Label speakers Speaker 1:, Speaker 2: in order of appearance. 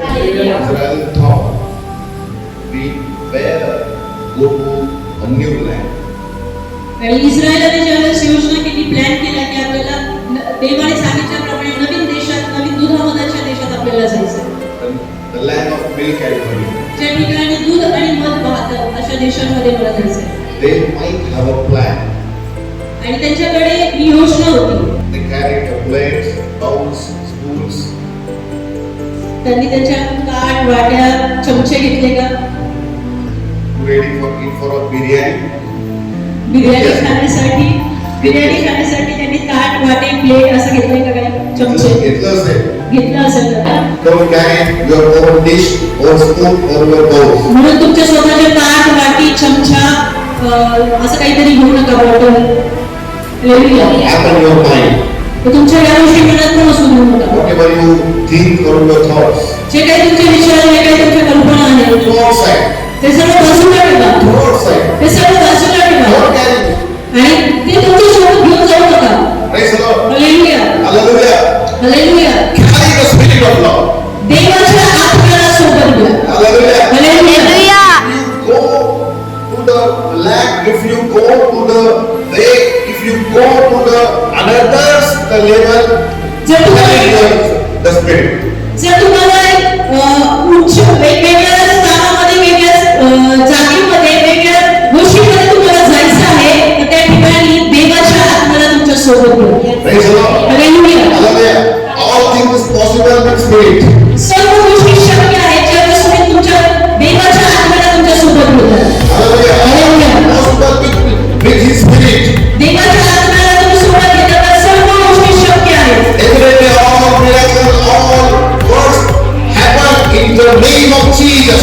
Speaker 1: Israel thought we better go to a new land.
Speaker 2: आणि इस्रायलाने ज्यावेळेस योजना केली, प्लॅन केला की आपल्याला देवाने सांगितल्याप्रमाणे नवीन देशात, नवीन दुधामधाच्या देशात आपल्याला जायचं.
Speaker 1: The land of milk and honey.
Speaker 2: ज्या ठिकाणी दूध आणि मध वाहतं अशा देशांमध्ये मला जायचं.
Speaker 1: They might have a plan.
Speaker 2: आणि त्यांच्याकडे ही योजना होती.
Speaker 1: They carried the plates, bowls, spoons.
Speaker 2: त्यांनी त्यांच्या ताट, वाट्या, चमचे घेतले का?
Speaker 1: Ready for a biryani.
Speaker 2: Biryani खाण्यासाठी त्यांनी ताट, वाटे, प्लेट असं घेतलंय का? काय चमचे घेतलं असेल का?
Speaker 1: Don't carry your own dish or spoon or your bowl.
Speaker 2: म्हणून तुमच्या स्वतःचे ताट, वाटी, चमचा असं काहीतरी घेऊ नका. Bottle
Speaker 1: Open your mind.
Speaker 2: तुमच्या या गोष्टी मनात पण असू देऊ नका.
Speaker 1: Whatever you think or your thoughts.
Speaker 2: जे काही तुमचे विचार, जे काही तुमच्या कल्पना आहेत,
Speaker 1: Throw outside.
Speaker 2: ते सर्व बाजूला ठेवा.
Speaker 1: Throw outside.
Speaker 2: ते सर्व बाजूला ठेवा.
Speaker 1: Don't carry it.
Speaker 2: आणि ते तुमच्या सोबत घेऊन जाऊ नका.
Speaker 1: Praise the Lord.
Speaker 2: Hallelujah,
Speaker 1: Hallelujah.
Speaker 2: Hallelujah.
Speaker 1: Carry the spirit of love.
Speaker 2: देवाच्या आत्म्याला सोबत घ्या.
Speaker 1: Hallelujah.
Speaker 2: Hallelujah.
Speaker 1: If you go to the land, if you go to the way, if you go to the another's the level,
Speaker 2: जर तुम्हाला
Speaker 1: the spirit.
Speaker 2: उच्च वेगवेगळ्या स्थानामध्ये, वेगळ्या जागेमध्ये, वेगळ्या गोष्टीमध्ये तुम्हाला जायचं आहे, तर त्या ठिकाणी देवाच्या आत्म्याला तुमच्या सोबत घ्या.
Speaker 1: Praise the Lord.
Speaker 2: Hallelujah.
Speaker 1: Hallelujah. All things possible with spirit.
Speaker 2: सर्व गोष्टी शक्य आहेत ज्यावेळेस तुम्ही तुमच्या देवाच्या आत्म्याला तुमच्या सोबत घेता.
Speaker 1: Hallelujah.
Speaker 2: Hallelujah.
Speaker 1: Possible with his spirit.
Speaker 2: देवाच्या आत्म्याला तुम्ही सोबत घेता तर सर्व गोष्टी शक्य आहेत.
Speaker 1: Every day all miracles, all works happen in the name of Jesus.